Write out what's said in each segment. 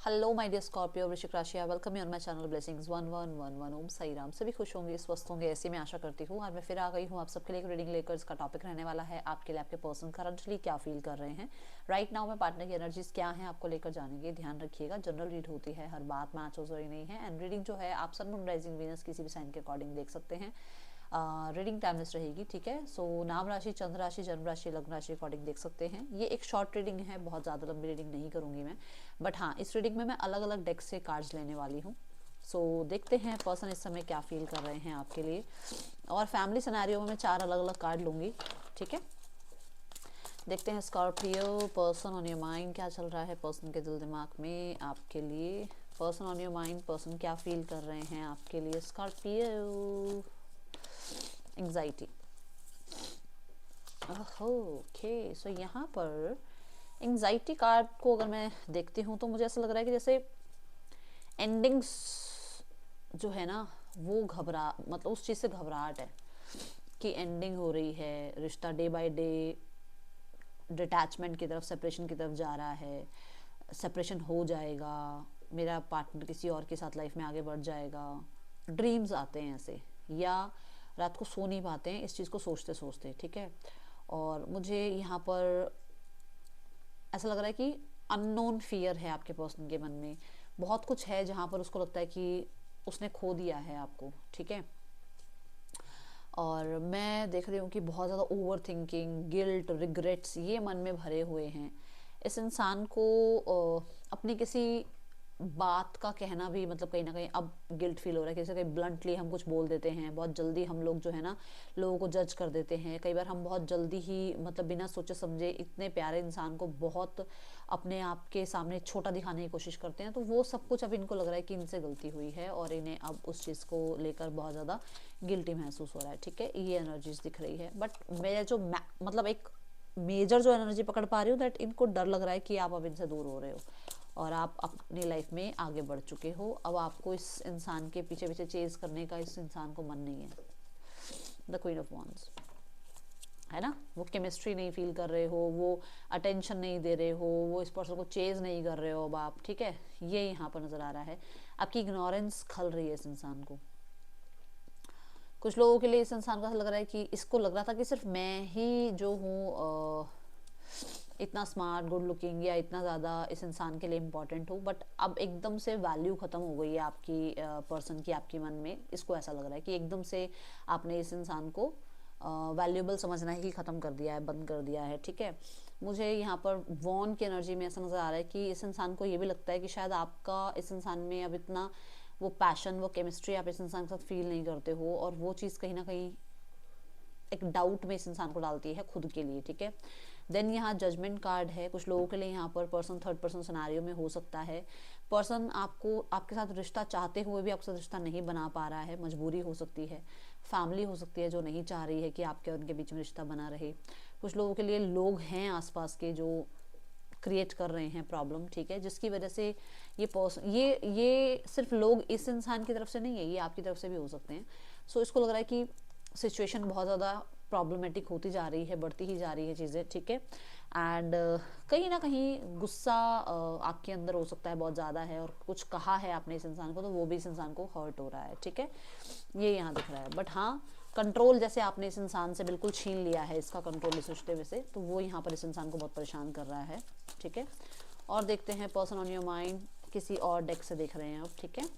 Hello my dear Scorpio वृश्चिक राशि, welcome you on my channel blessings 1111। ओम साई राम। सभी खुश होंगे, स्वस्थ होंगे, ऐसी मैं आशा करती हूँ। आज मैं फिर आ गई हूँ आप सबके लिए एक रीडिंग लेकर। इसका टॉपिक रहने वाला है आपके लिए आपके पर्सन करंटली क्या फील कर रहे हैं राइट नाउ में, पार्टनर की एनर्जीज क्या है आपको लेकर जानेंगे। ध्यान रखिएगा, जनरल रीड होती है, हर बात मैच हो रही नहीं है। एंड रीडिंग जो है आप सन मून राइजिंग वीनस किसी भी साइन के अकॉर्डिंग देख सकते हैं। रीडिंग टाइमलेस रहेगी, ठीक है। सो नाम राशि, चंद्र राशि, जन्म राशि, लग्न राशि अकॉर्डिंग देख सकते हैं। ये एक शॉर्ट रीडिंग है, बहुत ज़्यादा लंबी रीडिंग नहीं करूँगी मैं, बट हाँ इस रीडिंग में मैं अलग अलग डेक से कार्ड्स लेने वाली हूँ। सो देखते हैं पर्सन इस समय क्या फील कर रहे हैं आपके लिए। और फैमिली सिनेरियो में मैं 4 अलग अलग कार्ड लूँगी, ठीक है। देखते हैं Scorpio, person on your mind, क्या चल रहा है पर्सन के दिल दिमाग में आपके लिए। Person on your mind, person क्या फील कर रहे हैं आपके लिए स्कॉर्पियो। Anxiety, okay. सो यहाँ पर एंग्जाइटी कार्ड को अगर मैं देखती हूँ तो मुझे ऐसा लग रहा है कि जैसे एंडिंग्स जो है ना वो मतलब उस चीज़ से घबराहट है कि एंडिंग हो रही है, रिश्ता डे बाय डे डिटैचमेंट की तरफ, सेपरेशन की तरफ जा रहा है, सेपरेशन हो जाएगा, मेरा पार्टनर किसी और के साथ लाइफ में आगे बढ़ जाएगा। ड्रीम्स आते हैं ऐसे, या रात को सो नहीं पाते हैं इस चीज़ को सोचते सोचते, ठीक है। और मुझे यहाँ पर ऐसा लग रहा है कि अननोन फियर है आपके पर्सन के मन में। बहुत कुछ है जहाँ पर उसको लगता है कि उसने खो दिया है आपको, ठीक है। और मैं देख रही हूँ कि बहुत ज़्यादा ओवर थिंकिंग, गिल्ट, रिग्रेट्स ये मन में भरे हुए हैं। इस इंसान को अपनी किसी बात का कहना भी मतलब कहीं ना कहीं अब गिल्ट फील हो रहा है। कैसे कहीं ब्लंटली हम कुछ बोल देते हैं, बहुत जल्दी हम लोग जो है ना लोगों को जज कर देते हैं। कई बार हम बहुत जल्दी ही मतलब बिना सोचे समझे इतने प्यारे इंसान को बहुत अपने आप के सामने छोटा दिखाने की कोशिश करते हैं। तो वो सब कुछ अब इनको लग रहा है कि इनसे गलती हुई है और इन्हें अब उस चीज़ को लेकर बहुत ज़्यादा गिल्टी महसूस हो रहा है, ठीक है। ये एनर्जीज दिख रही है। बट मेरा जो मतलब एक मेजर जो एनर्जी पकड़ पा रही हूँ दैट इनको डर लग रहा है कि आप अब इनसे दूर हो रहे हो और आप अपनी लाइफ में आगे बढ़ चुके हो। अब आपको इस इंसान के पीछे पीछे चेज करने का इस इंसान को मन नहीं है। द क्वीन ऑफ वॉन्ड्स है ना, वो केमिस्ट्री नहीं फील कर रहे हो, वो अटेंशन नहीं दे रहे हो, वो इस पर्सन को चेज नहीं कर रहे हो अब आप, ठीक है। ये यहाँ पर नजर आ रहा है। आपकी इग्नोरेंस खल रही है इस इंसान को। कुछ लोगों के लिए इस इंसान को ऐसा लग रहा है कि इसको लग रहा था कि सिर्फ मैं ही जो हूँ इतना स्मार्ट, गुड लुकिंग या इतना ज़्यादा इस इंसान के लिए इम्पोर्टेंट हूँ, बट अब एकदम से वैल्यू ख़त्म हो गई है आपकी पर्सन की आपके मन में। इसको ऐसा लग रहा है कि एकदम से आपने इस इंसान को वैल्यूएबल समझना ही ख़त्म कर दिया है, बंद कर दिया है, ठीक है। मुझे यहाँ पर वॉन की एनर्जी में ऐसा नज़र आ रहा है कि इस इंसान को ये भी लगता है कि शायद आपका इस इंसान में अब इतना वो पैशन, वो केमिस्ट्री आप इस इंसान के साथ फील नहीं करते हो, और वो चीज़ कहीं ना कहीं एक डाउट में इस इंसान को डालती है खुद के लिए, ठीक है। देन यहाँ जजमेंट कार्ड है। कुछ लोगों के लिए यहाँ पर पर्सन थर्ड पर्सन सिनेरियो में हो सकता है। पर्सन आपको आपके साथ रिश्ता चाहते हुए भी आपके साथ रिश्ता नहीं बना पा रहा है, मजबूरी हो सकती है, फैमिली हो सकती है जो नहीं चाह रही है कि आपके और उनके बीच में रिश्ता बना रहे। कुछ लोगों के लिए लोग हैं आसपास के जो क्रिएट कर रहे हैं प्रॉब्लम, ठीक है, जिसकी वजह से ये पर्सन ये सिर्फ लोग इस इंसान की तरफ से नहीं है, ये आपकी तरफ से भी हो सकते हैं। सो इसको लग रहा है कि सिचुएशन बहुत ज़्यादा प्रॉब्लमेटिक होती जा रही है, बढ़ती ही जा रही है चीज़ें, ठीक है। एंड कहीं ना कहीं गुस्सा आपके अंदर हो सकता है बहुत ज़्यादा है, और कुछ कहा है आपने इस इंसान को तो वो भी इस इंसान को हर्ट हो रहा है, ठीक है। ये यहाँ दिख रहा है। बट हाँ, कंट्रोल जैसे आपने इस इंसान से बिल्कुल छीन लिया है, इसका कंट्रोल इस रिश्ते में से, तो वो यहाँ पर इस इंसान को बहुत परेशान कर रहा है, ठीक है। और देखते हैं पर्सन ऑन योर माइंड, किसी और डेक से देख रहे हैं अब, ठीक है।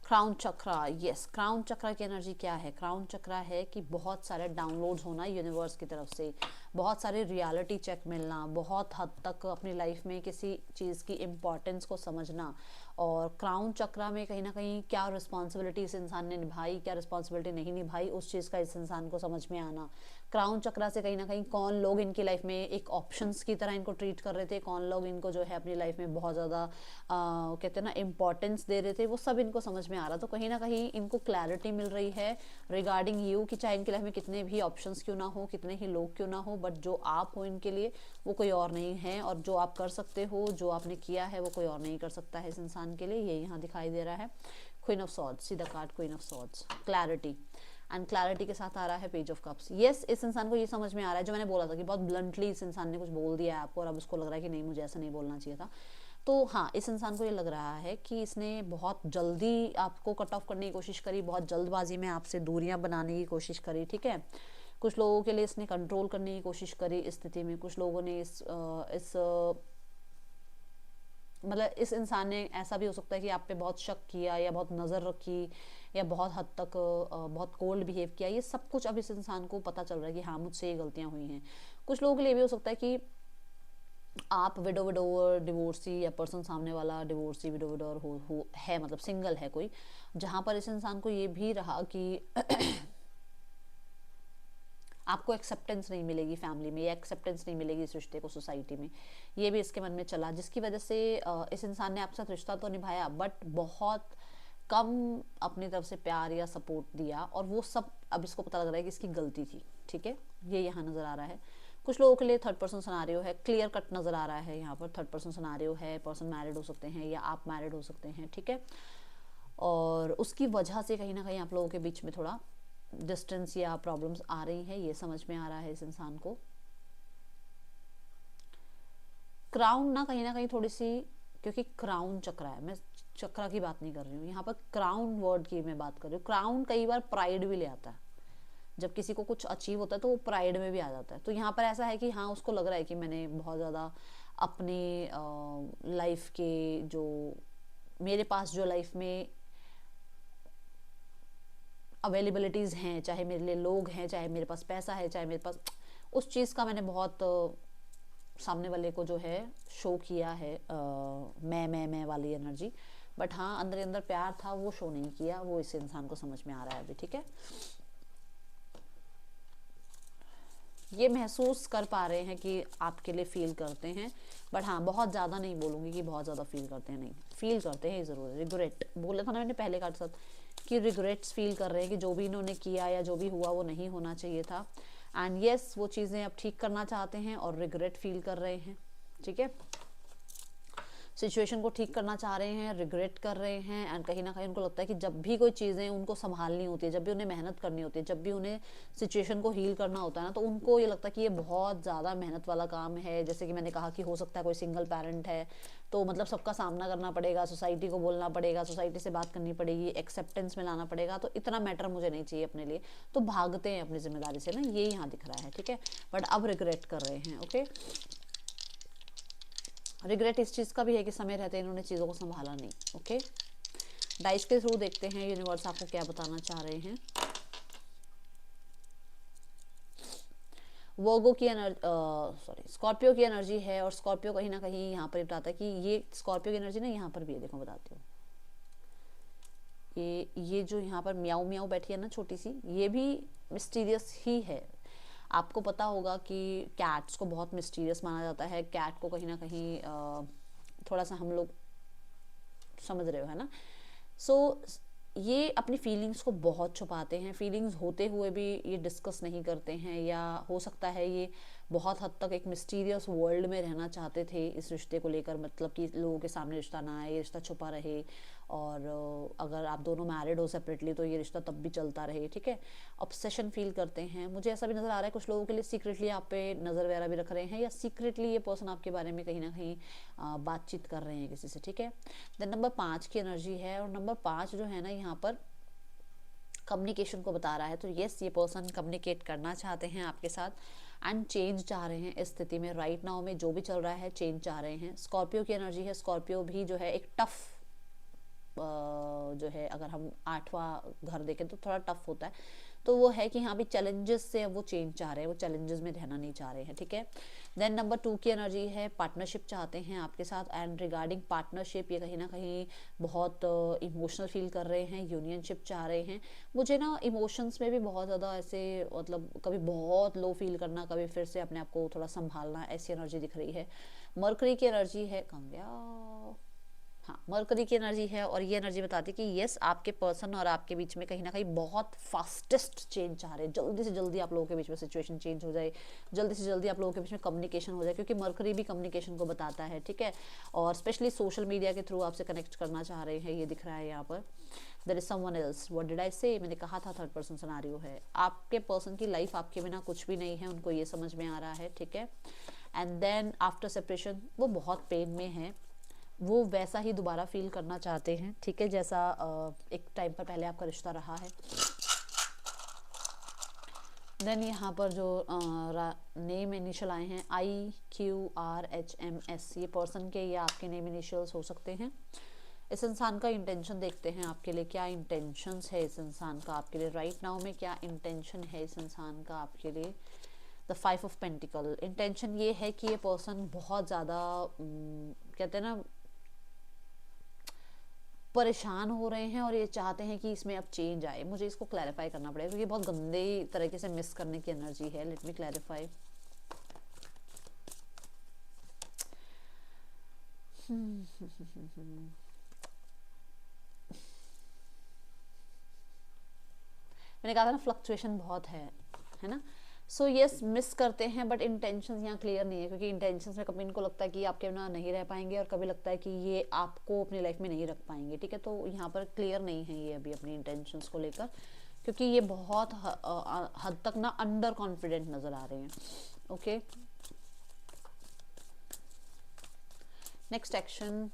क्राउन चक्रा, यस, क्राउन चक्रा की एनर्जी क्या है। क्राउन चक्रा है कि बहुत सारे डाउनलोड्स होना यूनिवर्स की तरफ से, बहुत सारे रियलिटी चेक मिलना, बहुत हद तक अपनी लाइफ में किसी चीज़ की इम्पोर्टेंस को समझना। और क्राउन चक्रा में कहीं ना कहीं क्या रिस्पॉन्सिबिलिटी इस इंसान ने निभाई, क्या रिस्पॉन्सिबिलिटी नहीं निभाई, उस चीज़ का इस इंसान को समझ में आना। क्राउन चक्रा से कहीं ना कहीं कौन लोग इनकी लाइफ में एक ऑप्शंस की तरह इनको ट्रीट कर रहे थे, कौन लोग इनको जो है अपनी लाइफ में बहुत ज़्यादा कहते हैं ना इम्पोर्टेंस दे रहे थे, वो सब इनको समझ में आ रहा। तो कहीं ना कहीं इनको क्लैरिटी मिल रही है रिगार्डिंग यू कि चाहे इनकी लाइफ में कितने भी ऑप्शंस क्यों ना हो, कितने ही लोग क्यों ना हो, बट जो आप हो इनके लिए वो कोई और नहीं है, और जो आप कर सकते हो, जो आपने किया है वो कोई और नहीं कर सकता है इस इंसान के लिए। ये यहाँ दिखाई दे रहा है। क्वीन ऑफ सॉर्ड्स, सीधा card queen of swords, clarity. And clarity के साथ आ रहा है पेज ऑफ कप्स। यस, इस इंसान को ये समझ में आ रहा है, जो मैंने बोला था कि बहुत ब्लंटली इस इंसान ने कुछ बोल दिया है आपको और अब उसको लग रहा है कि नहीं मुझे ऐसा नहीं बोलना चाहिए था। तो हाँ, इस इंसान को ये लग रहा है कि इसने बहुत जल्दी आपको कट ऑफ करने की कोशिश करी, बहुत जल्दबाजी में आपसे दूरियां बनाने की कोशिश करी, ठीक है। कुछ लोगों के लिए इसने कंट्रोल करने की कोशिश करी इस स्थिति में, कुछ लोगों ने इस मतलब इस इंसान ने ऐसा भी हो सकता है कि आप पे बहुत शक किया या बहुत नज़र रखी या बहुत हद तक बहुत कोल्ड बिहेव किया। ये सब कुछ अब इस इंसान को पता चल रहा है कि हाँ मुझसे ये गलतियां हुई हैं। कुछ लोगों के लिए भी हो सकता है कि आप विडोवर डिवोर्सी या पर्सन सामने वाला डिवोर्सी विडोवर हो है, मतलब सिंगल है कोई, जहाँ पर इस इंसान को ये भी रहा कि आपको एक्सेप्टेंस नहीं मिलेगी फैमिली में या एक्सेप्टेंस नहीं मिलेगी इस रिश्ते को सोसाइटी में, ये भी इसके मन में चला, जिसकी वजह से इस इंसान ने आपके साथ रिश्ता तो निभाया बट बहुत कम अपनी तरफ से प्यार या सपोर्ट दिया, और वो सब अब इसको पता लग रहा है कि इसकी गलती थी, ठीक है। ये यहाँ नज़र आ रहा है। कुछ लोगों के लिए थर्ड पर्सन सिनेरियो है, क्लियर कट नज़र आ रहा है यहाँ पर। थर्ड पर्सन सिनेरियो है, पर्सन मैरिड हो सकते हैं या आप मैरिड हो सकते हैं, ठीक है। और उसकी वजह से कहीं ना कहीं आप लोगों के बीच में थोड़ा डिस्टेंस या प्रॉब्लम्स आ रही हैं, ये समझ में आ रहा है इस इंसान को। क्राउन ना कहीं थोड़ी सी, क्योंकि क्राउन चक्र है, मैं चक्र की बात नहीं कर रही हूँ यहाँ पर, क्राउन वर्ड की मैं बात कर रही हूँ। क्राउन कई बार प्राइड भी ले आता है, जब किसी को कुछ अचीव होता है तो वो प्राइड में भी आ जाता है। तो यहाँ पर ऐसा है कि हाँ उसको लग रहा है कि मैंने बहुत ज़्यादा अपनी लाइफ के जो मेरे पास जो लाइफ में अवेलेबिलिटीज़ हैं, चाहे मेरे लिए लोग हैं, चाहे मेरे पास पैसा है, चाहे मेरे पास, उस चीज़ का मैंने बहुत सामने वाले को जो है शो किया है, मैं वाली एनर्जी। बट हाँ अंदर अंदर प्यार था वो शो नहीं किया, वो इस इंसान को समझ में आ रहा है अभी, ठीक है। ये महसूस कर पा रहे हैं कि आपके लिए फील करते हैं, बट हाँ बहुत ज़्यादा नहीं बोलूँगी कि बहुत ज़्यादा फील करते हैं, नहीं फील करते हैं ज़रूर। रिग्रेट बोला था ना मैंने पहले कार्ड साथ कि रिग्रेट्स फील कर रहे हैं कि जो भी इन्होंने किया या जो भी हुआ वो नहीं होना चाहिए था, एंड यस वो चीज़ें अब ठीक करना चाहते हैं और रिग्रेट फील कर रहे हैं, ठीक है। सिचुएशन को ठीक करना चाह रहे हैं, रिग्रेट कर रहे हैं, एंड कहीं ना कहीं उनको लगता है कि जब भी कोई चीज़ें उनको संभालनी होती है, जब भी उन्हें मेहनत करनी होती है, जब भी उन्हें सिचुएशन को हील करना होता है ना, तो उनको ये लगता है कि ये बहुत ज़्यादा मेहनत वाला काम है। जैसे कि मैंने कहा कि हो सकता है कोई सिंगल पेरेंट है, तो मतलब सबका सामना करना पड़ेगा, सोसाइटी को बोलना पड़ेगा, सोसाइटी से बात करनी पड़ेगी, एक्सेप्टेंस में लाना पड़ेगा, तो इतना मैटर मुझे नहीं चाहिए अपने लिए, तो भागते हैं अपनी जिम्मेदारी से ना, ये यहाँ दिख रहा है, ठीक है। बट अब रिग्रेट कर रहे हैं, ओके। रिग्रेट इस चीज़ का भी है कि समय रहते इन्होंने चीज़ों को संभाला नहीं, ओके। डाइस के थ्रू देखते हैं यूनिवर्स आपको क्या बताना चाह रहे हैं। वर्गो की एनर्जी, स्कॉर्पियो की एनर्जी है, और स्कॉर्पियो कहीं ना कहीं यहाँ पर बताता है कि ये स्कॉर्पियो की एनर्जी ना यहाँ पर भी है, देखो बताती हूँ। ये जो यहाँ पर म्याऊ म्याऊ बैठी है ना छोटी सी, ये भी मिस्टीरियस ही है। आपको पता होगा कि कैट्स को बहुत मिस्टीरियस माना जाता है, कैट को कहीं ना कहीं थोड़ा सा हम लोग समझ रहे हो, है ना। सो ये अपनी फीलिंग्स को बहुत छुपाते हैं, फीलिंग्स होते हुए भी ये डिस्कस नहीं करते हैं, या हो सकता है ये बहुत हद तक एक मिस्टीरियस वर्ल्ड में रहना चाहते थे इस रिश्ते को लेकर, मतलब कि लोगों के सामने रिश्ता ना आए, ये रिश्ता छुपा रहे, और अगर आप दोनों मैरिड हो सेपरेटली तो ये रिश्ता तब भी चलता रहे, ठीक है। ऑब्सेशन फील करते हैं, मुझे ऐसा भी नज़र आ रहा है कुछ लोगों के लिए सीक्रेटली आप पे नज़र वगैरह भी रख रहे हैं, या सीक्रेटली ये पर्सन आपके बारे में कहीं ना कहीं बातचीत कर रहे हैं किसी से, ठीक है। देन नंबर 5 की एनर्जी है, और नंबर 5 जो है ना यहाँ पर कम्युनिकेशन को बता रहा है। तो यस ये पर्सन कम्युनिकेट करना चाहते हैं आपके साथ, एंड चेंज चाह रहे हैं इस स्थिति में, राइट नाउ में जो भी चल रहा है चेंज चाह रहे हैं। स्कॉर्पियो की एनर्जी है, स्कॉर्पियो भी जो है एक टफ जो है, अगर हम 8वां घर देखें तो थोड़ा टफ होता है, तो वो है कि हाँ भी चैलेंजेस से वो चेंज चाह रहे हैं, वो चैलेंजेस में रहना नहीं चाह रहे हैं, ठीक है। देन नंबर 2 की एनर्जी है, पार्टनरशिप चाहते हैं आपके साथ, एंड रिगार्डिंग पार्टनरशिप ये कहीं ना कहीं बहुत इमोशनल फील कर रहे हैं, यूनियनशिप चाह रहे हैं। मुझे ना इमोशंस में भी बहुत ज़्यादा ऐसे, मतलब कभी बहुत लो फील करना, कभी फिर से अपने आप को थोड़ा संभालना, ऐसी एनर्जी दिख रही है। मरकरी की एनर्जी है, कहाँ गया, हाँ मरकरी की एनर्जी है, और ये एनर्जी बताती है कि यस आपके पर्सन और आपके बीच में कहीं ना कहीं बहुत फास्टेस्ट चेंज चाह रहे हैं, जल्दी से जल्दी आप लोगों के बीच में सिचुएशन चेंज हो जाए, जल्दी से जल्दी आप लोगों के बीच में कम्युनिकेशन हो जाए, क्योंकि मरकरी भी कम्युनिकेशन को बताता है, ठीक है। और स्पेशली सोशल मीडिया के थ्रू आपसे कनेक्ट करना चाह रहे हैं, ये दिख रहा है यहाँ पर। There is someone else, what did I say, मैंने कहा था थर्ड पर्सन सिनेरियो है। आपके पर्सन की लाइफ आपके बिना कुछ भी नहीं है, उनको ये समझ में आ रहा है, ठीक है। एंड देन आफ्टर सेपरेशन वो बहुत पेन में है, वो वैसा ही दोबारा फील करना चाहते हैं, ठीक है, जैसा एक टाइम पर पहले आपका रिश्ता रहा है। देन यहाँ पर जो नेम इनिशियल आए हैं IQRHMS, ये पर्सन के या आपके नेम इनिशियल्स हो सकते हैं। इस इंसान का इंटेंशन देखते हैं आपके लिए, क्या इंटेंशंस है इस इंसान का आपके लिए राइट नाउ में, क्या इंटेंशन है इस इंसान का आपके लिए। द 5 ऑफ पेंटिकल, इंटेंशन ये है कि ये पर्सन बहुत ज़्यादा कहते हैं ना परेशान हो रहे हैं और ये चाहते हैं कि इसमें अब चेंज आए। मुझे इसको क्लैरिफाई करना पड़ेगा क्योंकि बहुत गंदे तरीके से मिस करने की एनर्जी है। Let me clarify. मैंने कहा था ना फ्लक्चुएशन बहुत है ना। सो यस मिस करते हैं बट इंटेंशंस यहाँ क्लियर नहीं है, क्योंकि इंटेंशंस में कभी इनको लगता है कि आपके बिना नहीं रह पाएंगे और कभी लगता है कि ये आपको अपनी लाइफ में नहीं रख पाएंगे, ठीक है। तो यहाँ पर क्लियर नहीं है ये अभी अपनी इंटेंशंस को लेकर, क्योंकि ये बहुत हद तक ना अंडर कॉन्फिडेंट नजर आ रहे हैं। Okay, next action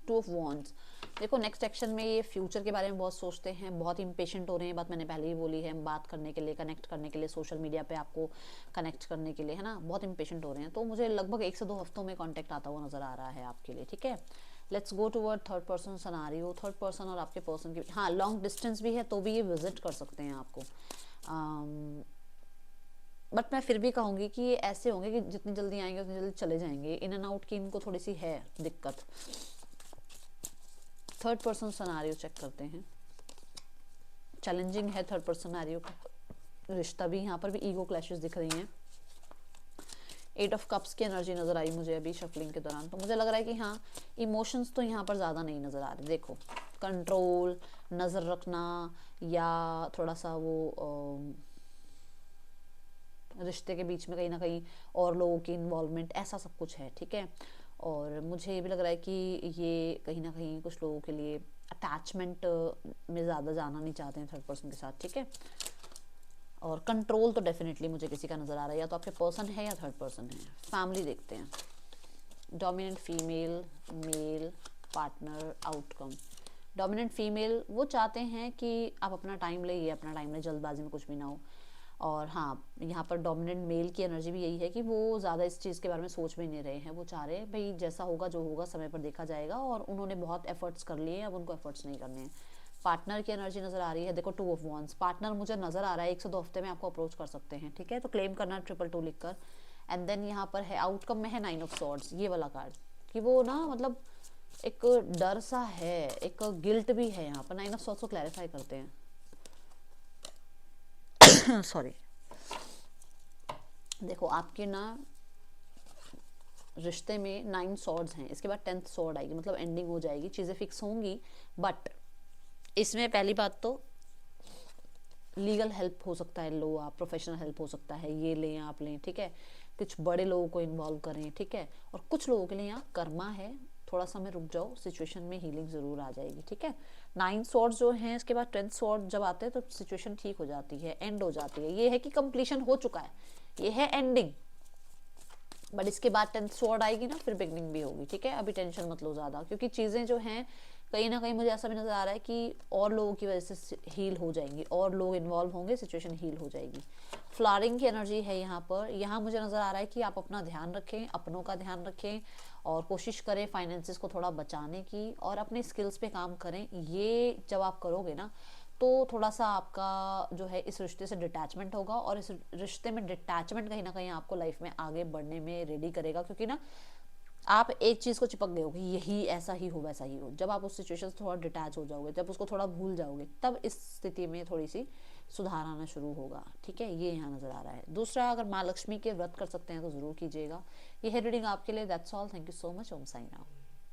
2 of wands. देखो नेक्स्ट एक्शन में ये फ्यूचर के बारे में बहुत सोचते हैं, बहुत इम्पेशेंट हो रहे हैं, बात मैंने पहले ही बोली है, बात करने के लिए, कनेक्ट करने के लिए, सोशल मीडिया पे आपको कनेक्ट करने के लिए, है ना, बहुत इम्पेशेंट हो रहे हैं। तो मुझे लगभग 1 से 2 हफ्तों में कॉन्टेक्ट आता हुआ नजर आ रहा है आपके लिए, ठीक है। Let's go toward third person scenario. Third person और आपके पर्सन की, हाँ लॉन्ग डिस्टेंस भी है तो भी ये विजिट कर सकते हैं आपको, बट मैं फिर भी कहूँगी कि ये ऐसे होंगे कि जितनी जल्दी आएंगे उतनी जल्दी चले जाएंगे। इन एंड आउट की इनको थोड़ी सी है दिक्कत। थर्ड पर्सन सिनेरियो चेक करते हैं। चैलेंजिंग है थर्ड पर्सन सिनेरियो का रिश्ता भी। यहाँ पर भी ईगो क्लैशेस दिख रही हैं। 8 ऑफ कप्स की एनर्जी नजर आई मुझे अभी शफलिंग के दौरान। तो मुझे लग रहा है कि हाँ इमोशंस तो यहाँ पर ज़्यादा नहीं नज़र आ रहे। देखो कंट्रोल, नज़र रखना, या थोड़ा सा वो रिश्ते के बीच में कहीं ना कहीं और लोगों की इन्वॉल्वमेंट, ऐसा सब कुछ है, ठीक है। और मुझे ये भी लग रहा है कि ये कहीं ना कहीं कुछ लोगों के लिए अटैचमेंट में ज़्यादा जाना नहीं चाहते हैं थर्ड पर्सन के साथ, ठीक है। और कंट्रोल तो डेफिनेटली मुझे किसी का नज़र आ रहा है, या तो आपके पर्सन है या थर्ड पर्सन है। फैमिली देखते हैं। Dominant female, male, partner, outcome. Dominant female वो चाहते हैं कि आप अपना टाइम ले, अपना टाइम ले, जल्दबाजी में कुछ भी ना हो। और हाँ यहाँ पर डोमिनेंट मेल की एनर्जी भी यही है कि वो ज़्यादा इस चीज़ के बारे में सोच भी नहीं रहे हैं। वो चाह रहे हैं भाई जैसा होगा जो होगा समय पर देखा जाएगा, और उन्होंने बहुत एफर्ट्स कर लिए हैं, अब उनको एफर्ट्स नहीं करने हैं। पार्टनर की एनर्जी नज़र आ रही है। देखो 2 ऑफ वॉन्ड्स, पार्टनर मुझे नज़र आ रहा है 1 से 2 हफ्ते में आपको अप्रोच कर सकते हैं, ठीक है। तो क्लेम करना 222 लिखकर। एंड देन यहाँ पर है आउटकम में है 9 ऑफ सॉर्ड्स, ये वाला कार्ड, कि वो ना मतलब एक डर सा है, एक गिल्ट भी है यहाँ पर। 9 ऑफ सॉर्ड्स को क्लैरिफाई करते हैं। सॉरी देखो आपके ना रिश्ते में 9 सॉर्ड्स हैं, इसके बाद 10th सॉर्ड आएगी, मतलब एंडिंग हो जाएगी, चीज़ें फिक्स होंगी। बट इसमें पहली बात तो लीगल हेल्प हो सकता है, लो आप, प्रोफेशनल हेल्प हो सकता है, ये लें आप लें, ठीक है। कुछ बड़े लोगों को इन्वॉल्व करें, ठीक है। और कुछ लोगों के लिए यहाँ कर्मा है, थोड़ा सा में रुक जाओ, सिचुएशन में हीलिंग जरूर आ जाएगी, ठीक है। 9 सॉर्ड्स जो हैं, इसके बाद 10th सॉर्ड जब आते हैं तो सिचुएशन ठीक हो जाती है, एंड हो जाती है। ये है कि कंप्लीशन हो चुका है, ये है एंडिंग। बट इसके बाद 10th सॉर्ड आएगी ना, फिर बिगनिंग भी होगी, ठीक है। अभी टेंशन मत लो ज़्यादा, क्योंकि चीज़ें जो हैं कहीं ना कहीं मुझे ऐसा भी नज़र आ रहा है कि और लोगों की वजह से हील हो जाएंगी, और लोग इन्वॉल्व होंगे, सिचुएशन हील हो जाएगी। फ्लावरिंग की एनर्जी है यहाँ पर। यहाँ मुझे नज़र आ रहा है कि आप अपना ध्यान रखें, अपनों का ध्यान रखें, और कोशिश करें फाइनेंसेस को थोड़ा बचाने की, और अपने स्किल्स पे काम करें। ये जब आप करोगे ना तो थोड़ा सा आपका जो है इस रिश्ते से डिटैचमेंट होगा, और इस रिश्ते में डिटैचमेंट कहीं ना कहीं आपको लाइफ में आगे बढ़ने में रेडी करेगा। क्योंकि ना आप एक चीज़ को चिपक गए हो कि यही ऐसा ही हो वैसा ही हो। जब आप उस सिचुएशन से थोड़ा डिटैच हो जाओगे, जब उसको थोड़ा भूल जाओगे, तब इस स्थिति में थोड़ी सी सुधार आना शुरू होगा, ठीक है। ये यहाँ नज़र आ रहा है। दूसरा, अगर माँ लक्ष्मी के व्रत कर सकते हैं तो ज़रूर कीजिएगा। ये है रीडिंग आपके लिए। That's all. Thank you so much. Om Sai Ram.